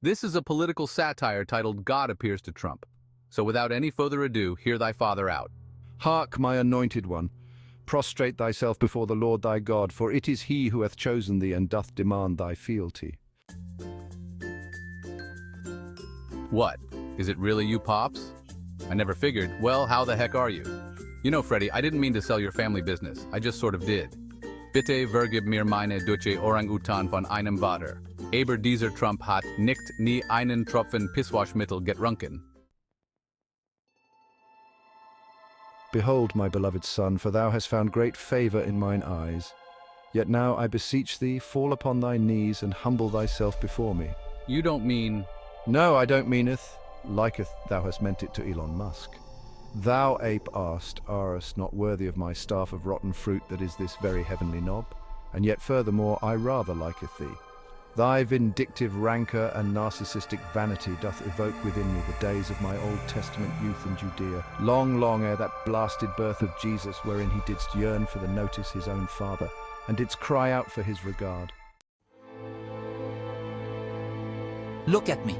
This is a political satire titled God Appears to Trump. So without any further ado, hear thy father out. Hark, my anointed one, prostrate thyself before the Lord thy God, for it is he who hath chosen thee and doth demand thy fealty. What? Is it really you, Pops? I never figured. Well, how the heck are you? You know, Freddy, I didn't mean to sell your family business. I just sort of did. Bitte vergib mir meine Deutsche Orang-Utan von einem Vater. Aber dieser Trump hat nicht nie einen Tropfen Pisswaschmittel getrunken. Behold, my beloved son, for thou hast found great favour in mine eyes. Yet now I beseech thee, fall upon thy knees and humble thyself before me. You don't mean... No, I don't meaneth, liketh thou hast meant it to Elon Musk. Thou, ape, arest not worthy of my staff of rotten fruit that is this very heavenly knob, and yet furthermore I rather liketh thee. Thy vindictive rancour and narcissistic vanity doth evoke within me the days of my Old Testament youth in Judea, long, long ere that blasted birth of Jesus, wherein he didst yearn for the notice his own father, and didst cry out for his regard. Look at me.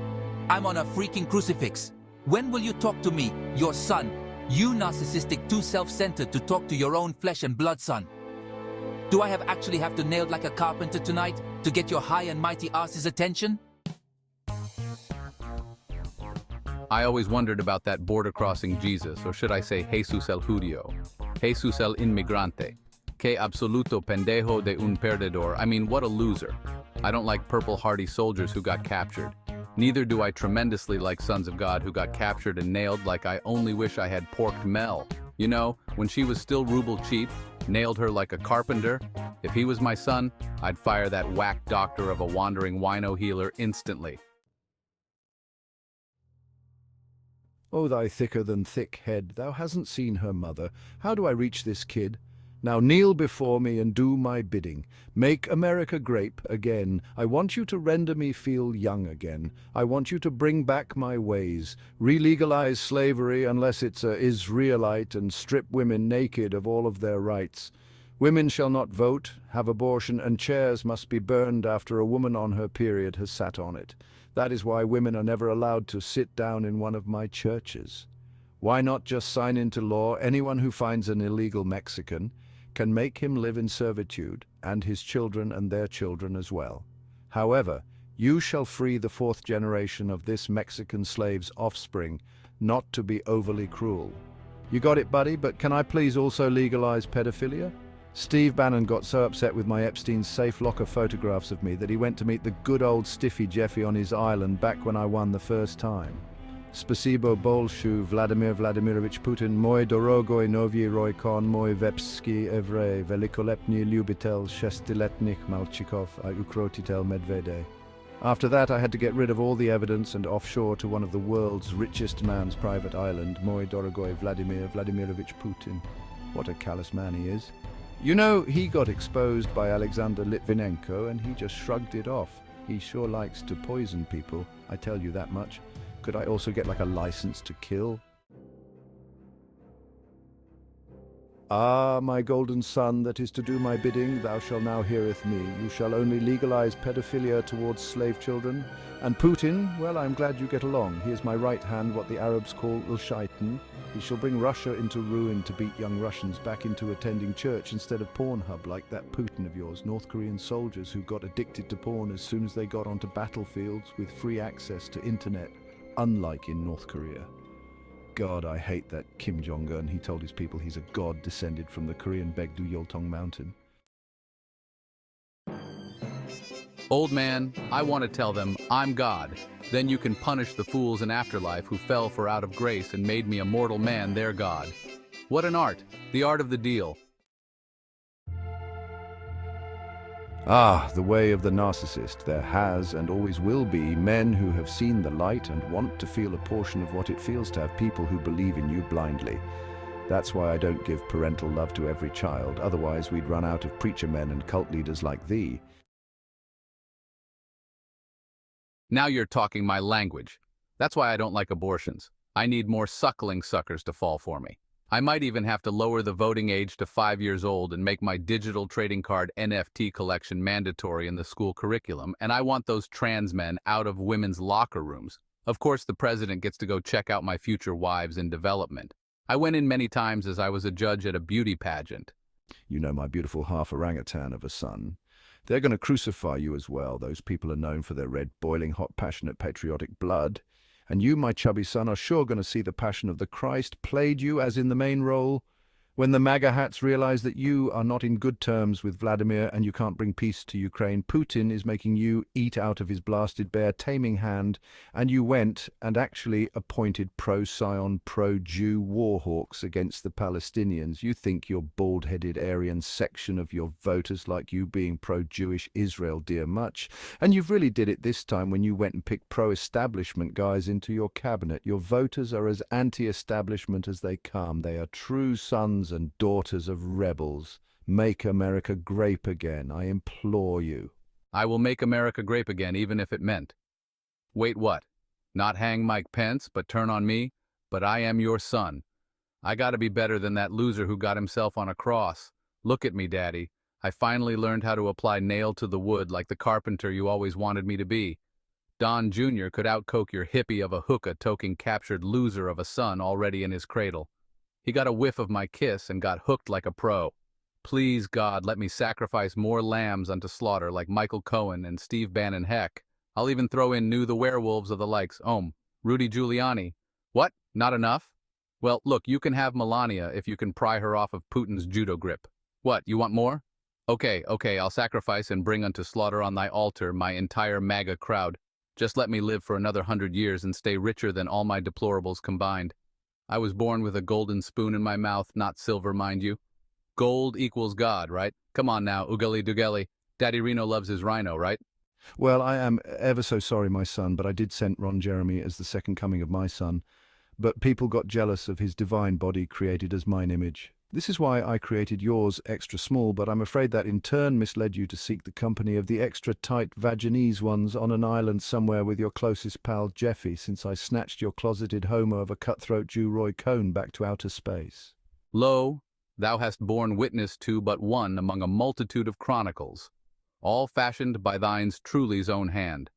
I'm on a freaking crucifix. When will you talk to me, your son? You narcissistic, too self-centered to talk to your own flesh and blood son. Do I actually have to nail like a carpenter tonight to get your high and mighty ass's attention? I always wondered about that border-crossing Jesus, or should I say Jesus el Judío. Jesus el inmigrante. Que absoluto pendejo de un perdedor. I mean, what a loser. I don't like purple hardy soldiers who got captured. Neither do I tremendously like sons of God who got captured and nailed like I only wish I had porked Mel. You know, when she was still ruble cheap, nailed her like a carpenter. If he was my son, I'd fire that whack doctor of a wandering wino healer instantly. O thy thicker than thick head, thou hasn't seen her mother. How do I reach this kid? Now kneel before me and do my bidding. Make America grape again. I want you to render me feel young again. I want you to bring back my ways. Re-legalize slavery unless it's a Israelite and strip women naked of all of their rights. Women shall not vote, have abortion, and chairs must be burned after a woman on her period has sat on it. That is why women are never allowed to sit down in one of my churches. Why not just sign into law anyone who finds an illegal Mexican can make him live in servitude, and his children and their children as well. However, you shall free the fourth generation of this Mexican slave's offspring, not to be overly cruel. You got it, buddy, but can I please also legalize pedophilia? Steve Bannon got so upset with my Epstein's safe locker photographs of me that he went to meet the good old stiffy Jeffy on his island back when I won the first time. Spasibo bolshu Vladimir Vladimirovich Putin, moi dorogoi novyi roikon, moi vepski evre, velikolepni lubitel shestiletnik malchikov, I ukrotitel medvede. After that I had to get rid of all the evidence and offshore to one of the world's richest man's private island, moi dorogoi Vladimir Vladimirovich Putin. What a callous man he is. You know, he got exposed by Alexander Litvinenko and he just shrugged it off. He sure likes to poison people, I tell you that much. Could I also get like a license to kill? Ah, my golden son, that is to do my bidding, thou shalt now heareth me. You shall only legalize pedophilia towards slave children. And Putin, well, I'm glad you get along. He is my right hand, what the Arabs call Ulshaitan. He shall bring Russia into ruin to beat young Russians back into attending church instead of Pornhub like that Putin of yours, North Korean soldiers who got addicted to porn as soon as they got onto battlefields with free access to internet. Unlike in North Korea. God, I hate that Kim Jong-un. He told his people he's a god descended from the Korean Baekdu Yoltong mountain. Old man, I want to tell them, I'm God. Then you can punish the fools in afterlife who fell for out of grace and made me a mortal man their God. What an art, the art of the deal. Ah, the way of the narcissist. There has and always will be men who have seen the light and want to feel a portion of what it feels to have people who believe in you blindly. That's why I don't give parental love to every child, otherwise we'd run out of preacher men and cult leaders like thee. Now you're talking my language. That's why I don't like abortions. I need more suckling suckers to fall for me. I might even have to lower the voting age to 5 years old and make my digital trading card NFT collection mandatory in the school curriculum, and I want those trans men out of women's locker rooms. Of course, the president gets to go check out my future wives in development. I went in many times as I was a judge at a beauty pageant. You know, my beautiful half orangutan of a son. They're going to crucify you as well. Those people are known for their red, boiling hot, passionate, patriotic blood. And you, my chubby son, are sure going to see the Passion of the Christ played you as in the main role. When the MAGA hats realize that you are not in good terms with Vladimir and you can't bring peace to Ukraine, Putin is making you eat out of his blasted bear taming hand, and you went and actually appointed pro-Sion, pro-Jew war hawks against the Palestinians. You think your bald-headed Aryan section of your voters like you being pro-Jewish Israel dear much, and you've really did it this time when you went and picked pro-establishment guys into your cabinet. Your voters are as anti-establishment as they come. They are true sons and daughters of rebels. Make America grape again, I implore you. I will make America grape again, even if it meant. Wait, what? Not hang Mike Pence, but turn on me? But I am your son. I gotta be better than that loser who got himself on a cross. Look at me, Daddy. I finally learned how to apply nail to the wood like the carpenter you always wanted me to be. Don Jr. could outcoke your hippie of a hookah-toking captured loser of a son already in his cradle. He got a whiff of my kiss and got hooked like a pro. Please, God, let me sacrifice more lambs unto slaughter like Michael Cohen and Steve Bannon Heck. I'll even throw in the werewolves of the likes, Rudy Giuliani. What? Not enough? Well, look, you can have Melania if you can pry her off of Putin's judo grip. What, you want more? Okay, I'll sacrifice and bring unto slaughter on thy altar my entire MAGA crowd. Just let me live for another 100 years and stay richer than all my deplorables combined. I was born with a golden spoon in my mouth, not silver, mind you. Gold equals God, right? Come on now, Ugly Dugeli. Daddy Reno loves his rhino, right? Well, I am ever so sorry, my son, but I did send Ron Jeremy as the second coming of my son. But people got jealous of his divine body created as mine image. This is why I created yours extra small, but I'm afraid that in turn misled you to seek the company of the extra tight vaginese ones on an island somewhere with your closest pal Jeffy, since I snatched your closeted homo of a cutthroat Jew Roy Cohn back to outer space. Lo, thou hast borne witness to but one among a multitude of chronicles, all fashioned by thine's truly's own hand.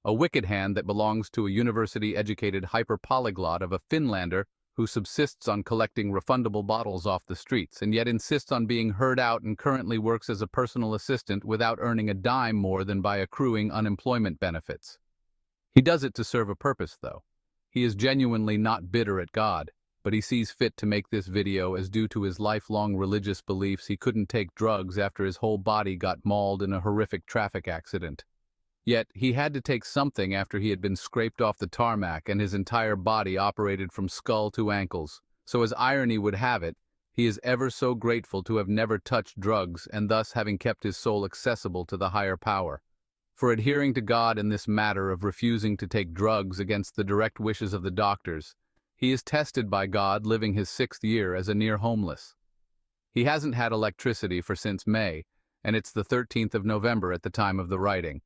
A wicked hand that belongs to a university-educated hyper-polyglot of a Finlander who subsists on collecting refundable bottles off the streets and yet insists on being heard out and currently works as a personal assistant without earning a dime more than by accruing unemployment benefits. He does it to serve a purpose, though. He is genuinely not bitter at God, but he sees fit to make this video as due to his lifelong religious beliefs he couldn't take drugs after his whole body got mauled in a horrific traffic accident. Yet, he had to take something after he had been scraped off the tarmac and his entire body operated from skull to ankles. So as irony would have it, he is ever so grateful to have never touched drugs and thus having kept his soul accessible to the higher power. For adhering to God in this matter of refusing to take drugs against the direct wishes of the doctors, he is tested by God living his 6th year as a near homeless. He hasn't had electricity for since May, and it's the 13th of November at the time of the writing.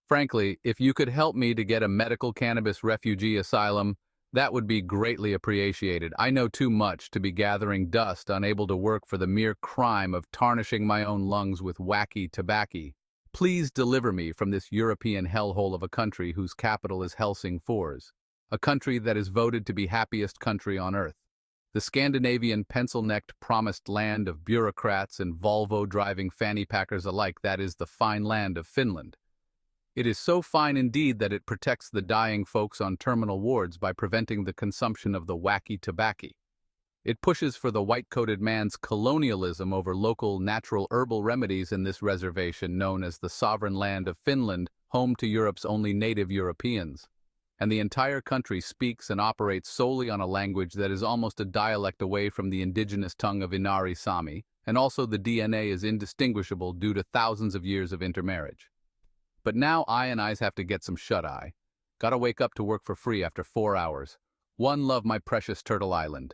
Frankly, if you could help me to get a medical cannabis refugee asylum, that would be greatly appreciated. I know too much to be gathering dust, unable to work for the mere crime of tarnishing my own lungs with wacky tobacco. Please deliver me from this European hellhole of a country whose capital is Helsingfors, a country that is voted to be happiest country on earth. The Scandinavian pencil-necked promised land of bureaucrats and Volvo-driving fanny packers alike, that is the fine land of Finland. It is so fine indeed that it protects the dying folks on terminal wards by preventing the consumption of the wacky tobacco. It pushes for the white-coated man's colonialism over local natural herbal remedies in this reservation known as the sovereign land of Finland, home to Europe's only native Europeans. And the entire country speaks and operates solely on a language that is almost a dialect away from the indigenous tongue of Inari Sami, and also the DNA is indistinguishable due to thousands of years of intermarriage. But now I have to get some shut-eye. Gotta wake up to work for free after 4 hours. One love, my precious Turtle Island.